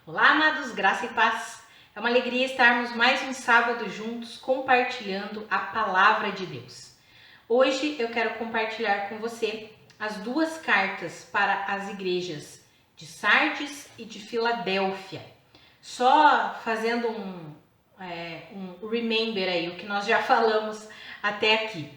Olá, amados, graça e paz. É uma alegria estarmos mais um sábado juntos compartilhando a palavra de Deus. Hoje eu quero compartilhar com você as duas cartas para as igrejas de Sardes e de Filadélfia. Só fazendo um remember aí, o que nós já falamos até aqui.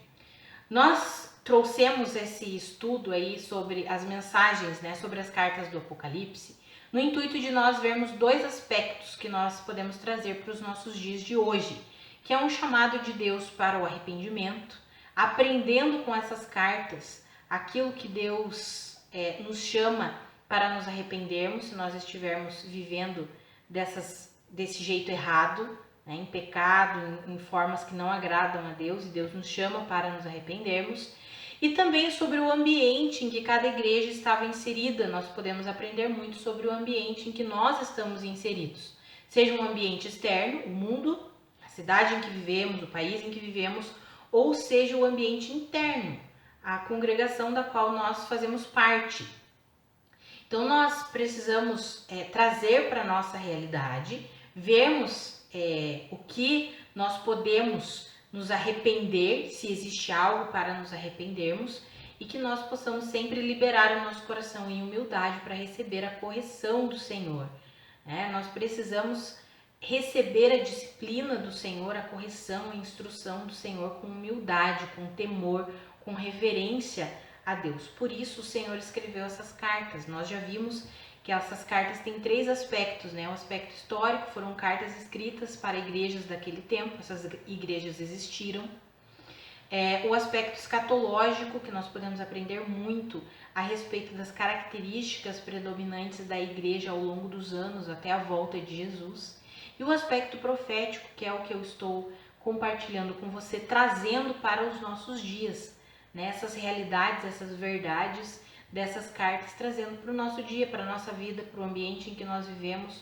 Nós trouxemos esse estudo aí sobre as mensagens, sobre as cartas do Apocalipse, no intuito de nós vermos dois aspectos que nós podemos trazer para os nossos dias de hoje, que é um chamado de Deus para o arrependimento, aprendendo com essas cartas aquilo que Deus nos chama para nos arrependermos, se nós estivermos vivendo desse jeito errado, em pecado, em formas que não agradam a Deus, e Deus nos chama para nos arrependermos. E também sobre o ambiente em que cada igreja estava inserida. Nós podemos aprender muito sobre o ambiente em que nós estamos inseridos. Seja um ambiente externo, o mundo, a cidade em que vivemos, o país em que vivemos, ou seja o ambiente interno, a congregação da qual nós fazemos parte. Então nós precisamos trazer para a nossa realidade, vermos o que nós podemos nos arrepender, se existe algo para nos arrependermos, e que nós possamos sempre liberar o nosso coração em humildade para receber a correção do Senhor. Nós precisamos receber a disciplina do Senhor, a correção, a instrução do Senhor com humildade, com temor, com reverência a Deus. Por isso o Senhor escreveu essas cartas. Nós já vimos que essas cartas têm três aspectos, O aspecto histórico, foram cartas escritas para igrejas daquele tempo, essas igrejas existiram. O aspecto escatológico, que nós podemos aprender muito a respeito das características predominantes da igreja ao longo dos anos, até a volta de Jesus. E o aspecto profético, que é o que eu estou compartilhando com você, trazendo para os nossos dias, essas realidades, essas verdades dessas cartas, trazendo para o nosso dia, para a nossa vida, para o ambiente em que nós vivemos,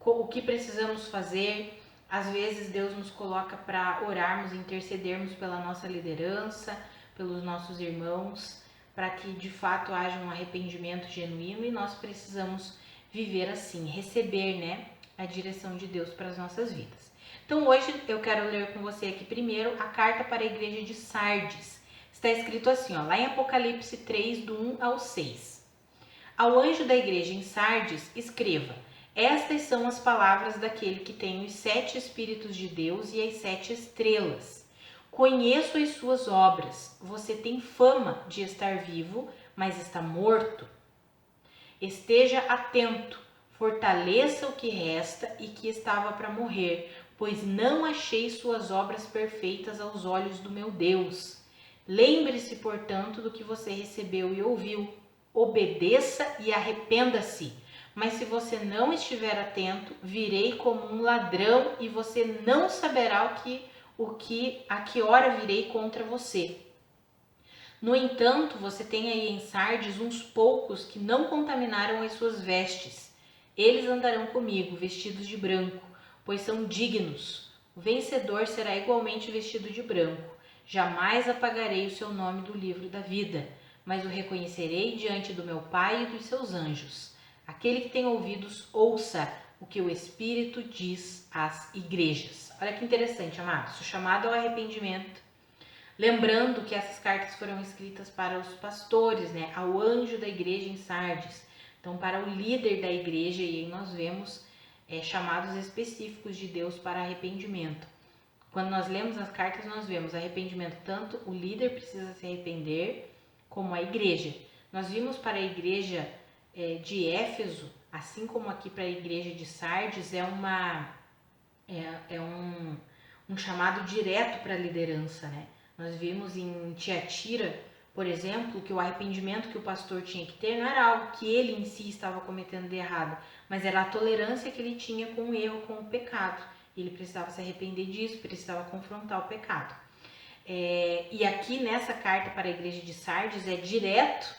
o que precisamos fazer. Às vezes Deus nos coloca para orarmos, intercedermos pela nossa liderança, pelos nossos irmãos, para que de fato haja um arrependimento genuíno, e nós precisamos viver assim, receber a direção de Deus para as nossas vidas. Então hoje eu quero ler com você aqui primeiro a carta para a igreja de Sardes. Está escrito assim, lá em Apocalipse 3, do 1 ao 6. Ao anjo da igreja em Sardes, escreva: estas são as palavras daquele que tem os 7 Espíritos de Deus e as 7 estrelas. Conheço as suas obras. Você tem fama de estar vivo, mas está morto. Esteja atento, fortaleça o que resta e que estava para morrer, pois não achei suas obras perfeitas aos olhos do meu Deus. Lembre-se, portanto, do que você recebeu e ouviu. Obedeça e arrependa-se. Mas se você não estiver atento, virei como um ladrão e você não saberá a que hora virei contra você. No entanto, você tem aí em Sardes uns poucos que não contaminaram as suas vestes. Eles andarão comigo, vestidos de branco, pois são dignos. O vencedor será igualmente vestido de branco. Jamais apagarei o seu nome do livro da vida, mas o reconhecerei diante do meu Pai e dos seus anjos. Aquele que tem ouvidos, ouça o que o Espírito diz às igrejas. Olha que interessante, amados. O chamado ao arrependimento. Lembrando que essas cartas foram escritas para os pastores, ao anjo da igreja em Sardes. Então, para o líder da igreja, e aí nós vemos chamados específicos de Deus para arrependimento. Quando nós lemos as cartas, nós vemos arrependimento, tanto o líder precisa se arrepender, como a igreja. Nós vimos para a igreja de Éfeso, assim como aqui para a igreja de Sardes, um chamado direto para a liderança, Nós vimos em Tiatira, por exemplo, que o arrependimento que o pastor tinha que ter não era algo que ele em si estava cometendo de errado, mas era a tolerância que ele tinha com o erro, com o pecado. Ele precisava se arrepender disso, precisava confrontar o pecado. E aqui nessa carta para a igreja de Sardes é direto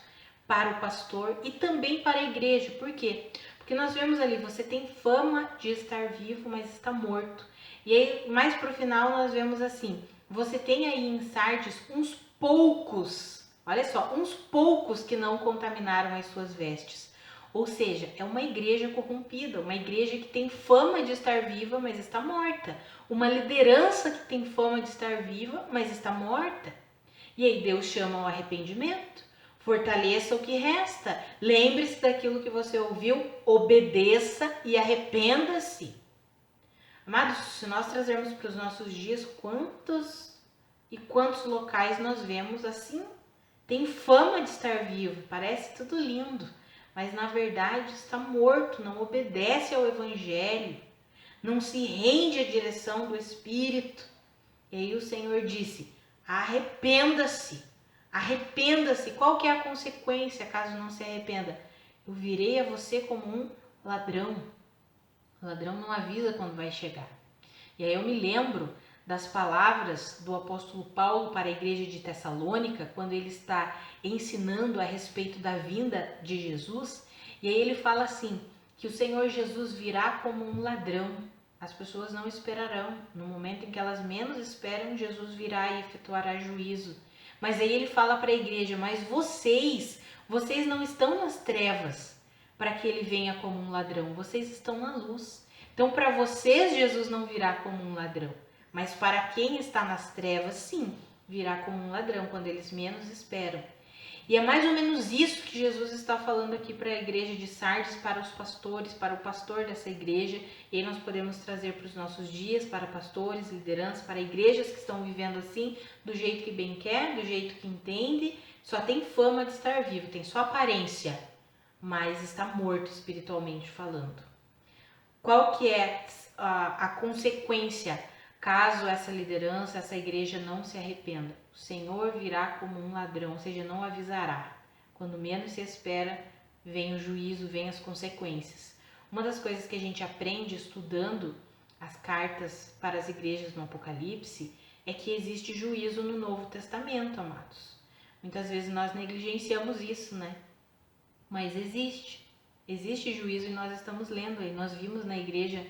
para o pastor e também para a igreja. Por quê? Porque nós vemos ali, você tem fama de estar vivo, mas está morto. E aí, mais para o final, nós vemos assim, você tem aí em Sardes uns poucos, olha só, uns poucos que não contaminaram as suas vestes. Ou seja, é uma igreja corrompida, uma igreja que tem fama de estar viva, mas está morta. Uma liderança que tem fama de estar viva, mas está morta. E aí Deus chama ao arrependimento. Fortaleça o que resta. Lembre-se daquilo que você ouviu, obedeça e arrependa-se. Amados, se nós trazermos para os nossos dias, quantos locais nós vemos assim? Tem fama de estar vivo, parece tudo lindo, mas na verdade está morto, não obedece ao Evangelho, não se rende à direção do Espírito. E aí o Senhor disse, arrependa-se, arrependa-se. Qual que é a consequência caso não se arrependa? Eu virei a você como um ladrão. O ladrão não avisa quando vai chegar. E aí eu me lembro das palavras do apóstolo Paulo para a igreja de Tessalônica, quando ele está ensinando a respeito da vinda de Jesus. E aí ele fala assim, que o Senhor Jesus virá como um ladrão. As pessoas não esperarão. No momento em que elas menos esperam, Jesus virá e efetuará juízo. Mas aí ele fala para a igreja, mas vocês não estão nas trevas para que ele venha como um ladrão. Vocês estão na luz. Então, para vocês, Jesus não virá como um ladrão. Mas para quem está nas trevas, sim, virá como um ladrão, quando eles menos esperam. E é mais ou menos isso que Jesus está falando aqui para a igreja de Sardes, para os pastores, para o pastor dessa igreja. E aí nós podemos trazer para os nossos dias, para pastores, lideranças, para igrejas que estão vivendo assim, do jeito que bem quer, do jeito que entende. Só tem fama de estar vivo, tem só aparência, mas está morto espiritualmente falando. Qual que é a consequência caso essa liderança, essa igreja não se arrependa? O Senhor virá como um ladrão, ou seja, não avisará. Quando menos se espera, vem o juízo, vem as consequências. Uma das coisas que a gente aprende estudando as cartas para as igrejas no Apocalipse é que existe juízo no Novo Testamento, amados. Muitas vezes nós negligenciamos isso, né? Mas existe. Existe juízo e nós estamos lendo aí. Nós vimos na igreja,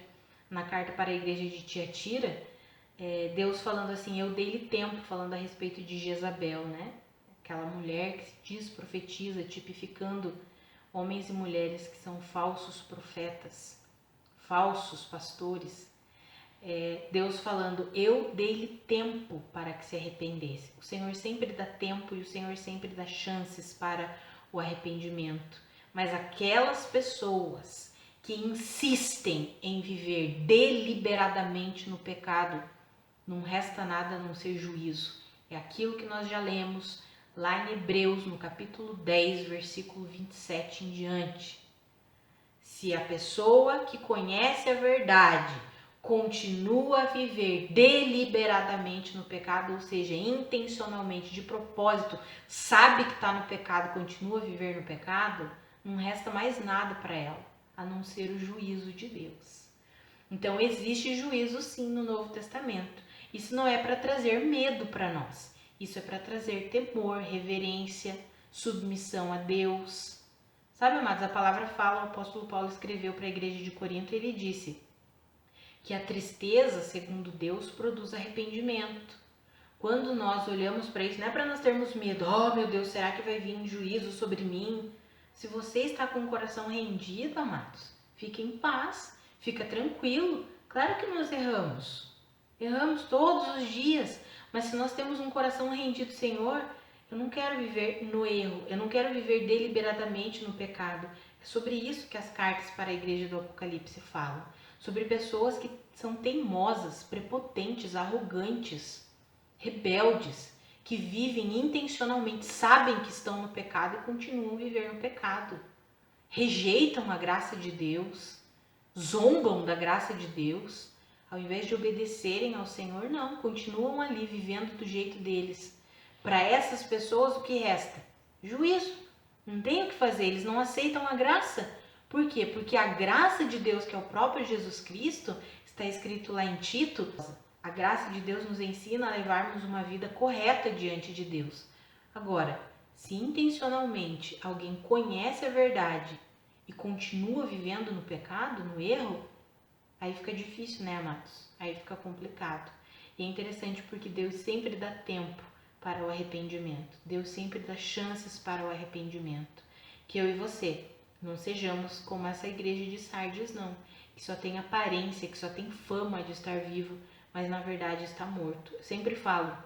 na carta para a igreja de Tiatira, Deus falando assim, eu dei-lhe tempo, falando a respeito de Jezabel, né? Aquela mulher que se diz profetiza, tipificando homens e mulheres que são falsos profetas, falsos pastores. Deus falando, eu dei-lhe tempo para que se arrependesse. O Senhor sempre dá tempo e o Senhor sempre dá chances para o arrependimento. Mas aquelas pessoas que insistem em viver deliberadamente no pecado, não resta nada a não ser juízo. É aquilo que nós já lemos lá em Hebreus, no capítulo 10, versículo 27 em diante. Se a pessoa que conhece a verdade continua a viver deliberadamente no pecado, ou seja, intencionalmente, de propósito, sabe que está no pecado, continua a viver no pecado, não resta mais nada para ela, a não ser o juízo de Deus. Então existe juízo sim no Novo Testamento. Isso não é para trazer medo para nós, isso é para trazer temor, reverência, submissão a Deus. Sabe, amados, a palavra fala, o apóstolo Paulo escreveu para a igreja de Corinto e ele disse que a tristeza, segundo Deus, produz arrependimento. Quando nós olhamos para isso, não é para nós termos medo, oh meu Deus, será que vai vir um juízo sobre mim? Se você está com o coração rendido, amados, fique em paz, fica tranquilo. Claro que nós erramos todos os dias, mas se nós temos um coração rendido, Senhor, eu não quero viver no erro, eu não quero viver deliberadamente no pecado. É sobre isso que as cartas para a igreja do Apocalipse falam. Sobre pessoas que são teimosas, prepotentes, arrogantes, rebeldes, que vivem intencionalmente, sabem que estão no pecado e continuam a viver no pecado. Rejeitam a graça de Deus, zombam da graça de Deus, ao invés de obedecerem ao Senhor, não, continuam ali vivendo do jeito deles. Para essas pessoas, o que resta? Juízo. Não tem o que fazer, eles não aceitam a graça. Por quê? Porque a graça de Deus, que é o próprio Jesus Cristo, está escrito lá em Tito, a graça de Deus nos ensina a levarmos uma vida correta diante de Deus. Agora, se intencionalmente alguém conhece a verdade e continua vivendo no pecado, no erro, aí fica difícil, né, amados? Aí fica complicado. E é interessante porque Deus sempre dá tempo para o arrependimento. Deus sempre dá chances para o arrependimento. Que eu e você Não sejamos como essa igreja de Sardes, não, que só tem aparência, que só tem fama de estar vivo, mas na verdade está morto. Eu sempre falo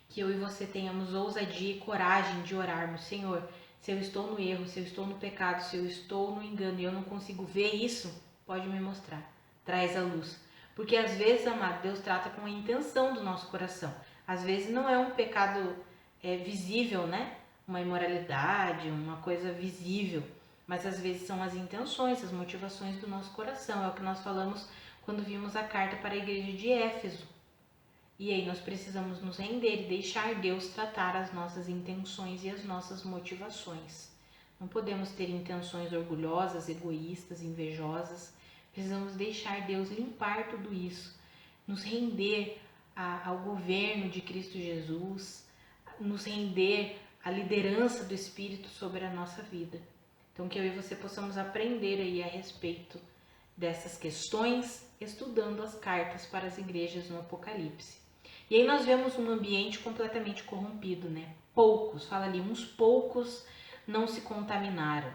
que eu e você tenhamos ousadia e coragem de orarmos: Senhor, se eu estou no erro, se eu estou no pecado, se eu estou no engano e eu não consigo ver isso, pode me mostrar, traz a luz. Porque às vezes, amado, Deus trata com a intenção do nosso coração. Às vezes não é um pecado visível, né? Uma imoralidade, uma coisa visível. Mas às vezes são as intenções, as motivações do nosso coração. É o que nós falamos quando vimos a carta para a igreja de Éfeso. E aí nós precisamos nos render e deixar Deus tratar as nossas intenções e as nossas motivações. Não podemos ter intenções orgulhosas, egoístas, invejosas. Precisamos deixar Deus limpar tudo isso, nos render ao governo de Cristo Jesus, nos render à liderança do Espírito sobre a nossa vida. Então que eu e você possamos aprender aí a respeito dessas questões, estudando as cartas para as igrejas no Apocalipse. E aí nós vemos um ambiente completamente corrompido, né? Poucos, fala ali, uns poucos não se contaminaram.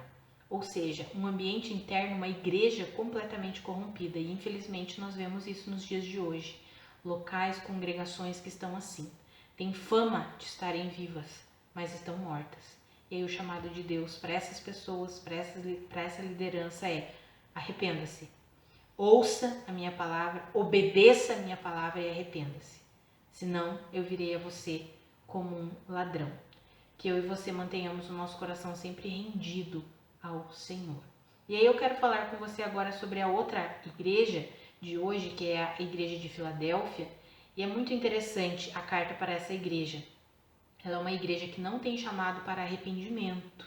Ou seja, um ambiente interno, uma igreja completamente corrompida. E infelizmente nós vemos isso nos dias de hoje. Locais, congregações que estão assim. Têm fama de estarem vivas, mas estão mortas. E aí o chamado de Deus para essas pessoas, para essa liderança é: arrependa-se. Ouça a minha palavra, obedeça a minha palavra e arrependa-se. Senão eu virei a você como um ladrão. Que eu e você mantenhamos o nosso coração sempre rendido ao Senhor. E aí eu quero falar com você agora sobre a outra igreja de hoje, que é a igreja de Filadélfia. E é muito interessante a carta para essa igreja. Ela é uma igreja que não tem chamado para arrependimento.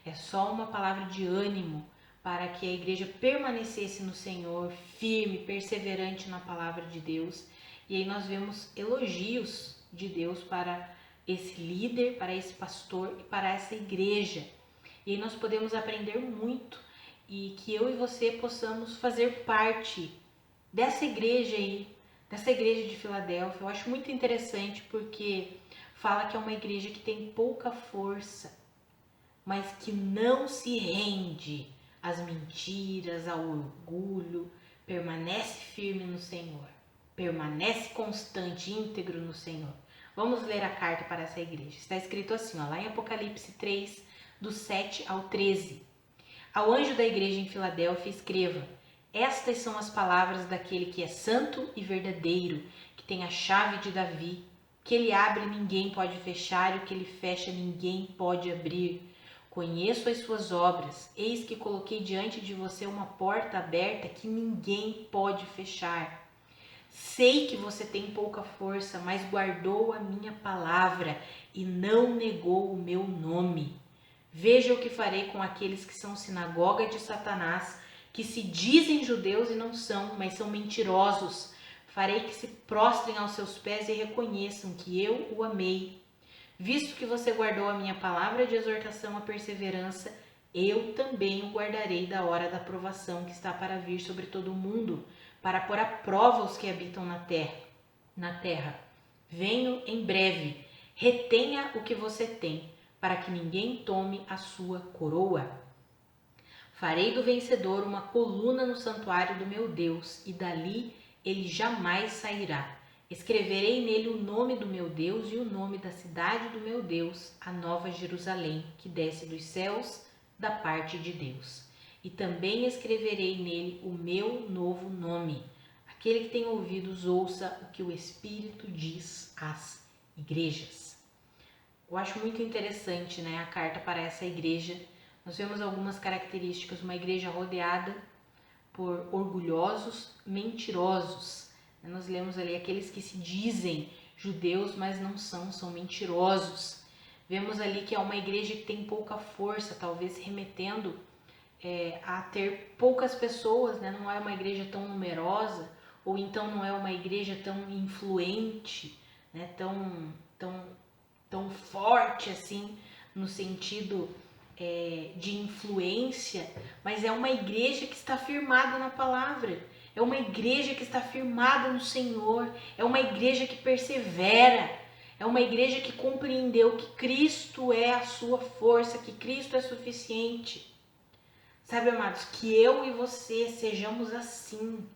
É só uma palavra de ânimo para que a igreja permanecesse no Senhor, firme, perseverante na palavra de Deus. E aí nós vemos elogios de Deus para esse líder, para esse pastor e para essa igreja. E aí nós podemos aprender muito e que eu e você possamos fazer parte dessa igreja aí, dessa igreja de Filadélfia. Eu acho muito interessante porque fala que é uma igreja que tem pouca força, mas que não se rende às mentiras, ao orgulho, permanece firme no Senhor, permanece constante, íntegro no Senhor. Vamos ler a carta para essa igreja. Está escrito assim, lá em Apocalipse 3, do 7 ao 13. Ao anjo da igreja em Filadélfia escreva: estas são as palavras daquele que é santo e verdadeiro, que tem a chave de Davi. O que ele abre ninguém pode fechar, e o que ele fecha ninguém pode abrir. Conheço as suas obras, eis que coloquei diante de você uma porta aberta que ninguém pode fechar. Sei que você tem pouca força, mas guardou a minha palavra e não negou o meu nome. Veja o que farei com aqueles que são sinagoga de Satanás, que se dizem judeus e não são, mas são mentirosos. Farei que se prostrem aos seus pés e reconheçam que eu o amei. Visto que você guardou a minha palavra de exortação à perseverança, eu também o guardarei da hora da provação que está para vir sobre todo o mundo, para pôr à prova os que habitam na terra. Venho em breve. Retenha o que você tem, para que ninguém tome a sua coroa. Farei do vencedor uma coluna no santuário do meu Deus, e dali ele jamais sairá. Escreverei nele o nome do meu Deus e o nome da cidade do meu Deus, a nova Jerusalém, que desce dos céus da parte de Deus. E também escreverei nele o meu novo nome. Aquele que tem ouvidos, ouça o que o Espírito diz às igrejas. Eu acho muito interessante, né, a carta para essa igreja. Nós vemos algumas características, uma igreja rodeada por orgulhosos, mentirosos. Nós lemos ali aqueles que se dizem judeus, mas não são, são mentirosos. Vemos ali que é uma igreja que tem pouca força, talvez remetendo a ter poucas pessoas, né? Não é uma igreja tão numerosa, ou então não é uma igreja tão influente, né? tão forte assim, no sentido de influência, mas é uma igreja que está firmada na palavra, é uma igreja que está firmada no Senhor, é uma igreja que persevera, é uma igreja que compreendeu que Cristo é a sua força, que Cristo é suficiente. Sabe, amados, que eu e você sejamos assim.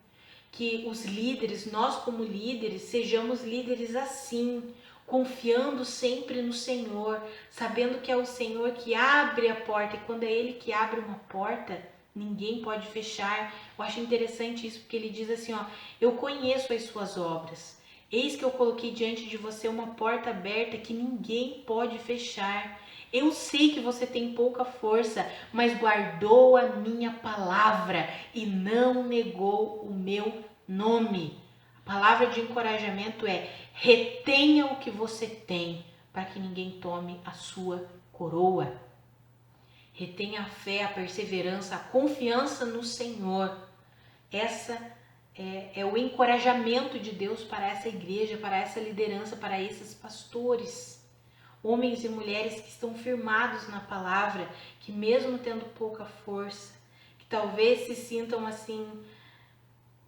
Que os líderes, nós como líderes, sejamos líderes assim, confiando sempre no Senhor, sabendo que é o Senhor que abre a porta, e quando é Ele que abre uma porta, ninguém pode fechar. Eu acho interessante isso, porque Ele diz assim, ó, eu conheço as suas obras, eis que eu coloquei diante de você uma porta aberta que ninguém pode fechar. Eu sei que você tem pouca força, mas guardou a minha palavra e não negou o meu nome. A palavra de encorajamento é: retenha o que você tem, para que ninguém tome a sua coroa. Retenha a fé, a perseverança, a confiança no Senhor. Essa é o encorajamento de Deus para essa igreja, para essa liderança, para esses pastores. Homens e mulheres que estão firmados na palavra, que mesmo tendo pouca força, que talvez se sintam assim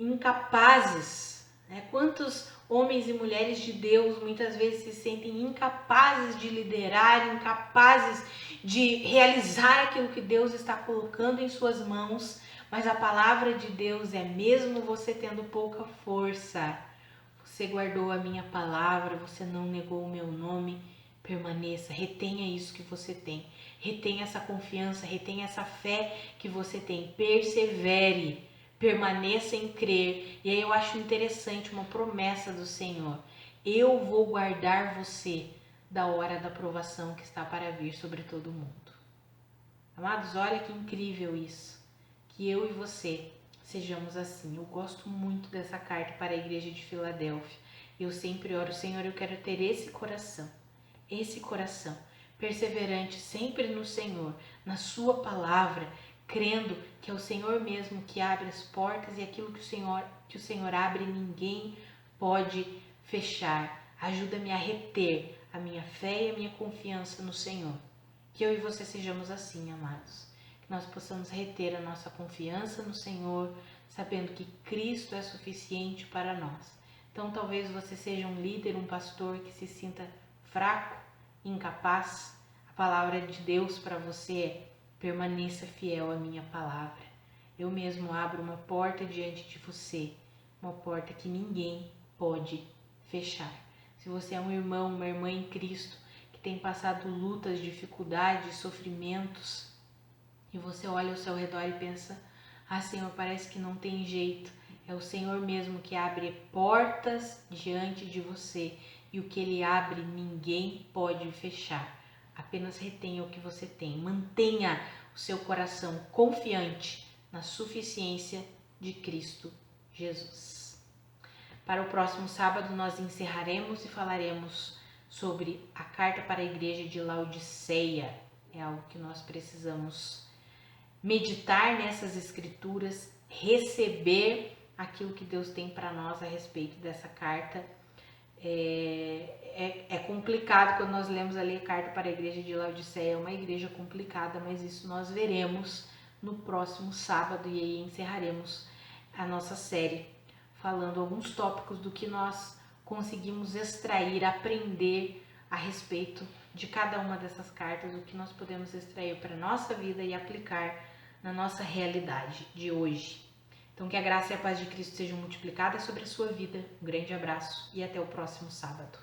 incapazes, né? Quantos homens e mulheres de Deus muitas vezes se sentem incapazes de liderar, incapazes de realizar aquilo que Deus está colocando em suas mãos, mas a palavra de Deus é: mesmo você tendo pouca força, você guardou a minha palavra, você não negou o meu nome. Permaneça, retenha isso que você tem, retenha essa confiança, retenha essa fé que você tem, persevere, permaneça em crer. E aí eu acho interessante uma promessa do Senhor: eu vou guardar você da hora da provação que está para vir sobre todo mundo. Amados, olha que incrível isso, que eu e você sejamos assim. Eu gosto muito dessa carta para a igreja de Filadélfia. Eu sempre oro: Senhor, eu quero ter esse coração perseverante sempre no Senhor, na sua palavra, crendo que é o Senhor mesmo que abre as portas, e aquilo que o Senhor abre, ninguém pode fechar. Ajuda-me a reter a minha fé e a minha confiança no Senhor. Que eu e você sejamos assim, amados. Que nós possamos reter a nossa confiança no Senhor, sabendo que Cristo é suficiente para nós. Então talvez você seja um líder, um pastor que se sinta fraco, incapaz. A palavra de Deus para você é: permaneça fiel à minha palavra. Eu mesmo abro uma porta diante de você, uma porta que ninguém pode fechar. Se você é um irmão, uma irmã em Cristo, que tem passado lutas, dificuldades, sofrimentos, e você olha ao seu redor e pensa: ah, Senhor, parece que não tem jeito. É o Senhor mesmo que abre portas diante de você, e o que Ele abre ninguém pode fechar. Apenas retenha o que você tem. Mantenha o seu coração confiante na suficiência de Cristo Jesus. Para o próximo sábado nós encerraremos e falaremos sobre a carta para a igreja de Laodiceia. É algo que nós precisamos meditar nessas escrituras, receber aquilo que Deus tem para nós a respeito dessa carta. É complicado quando nós lemos ali a carta para a igreja de Laodiceia, é uma igreja complicada, mas isso nós veremos no próximo sábado, e aí encerraremos a nossa série falando alguns tópicos do que nós conseguimos extrair, aprender a respeito de cada uma dessas cartas, o que nós podemos extrair para a nossa vida e aplicar na nossa realidade de hoje. Então, que a graça e a paz de Cristo sejam multiplicadas sobre a sua vida. Um grande abraço e até o próximo sábado.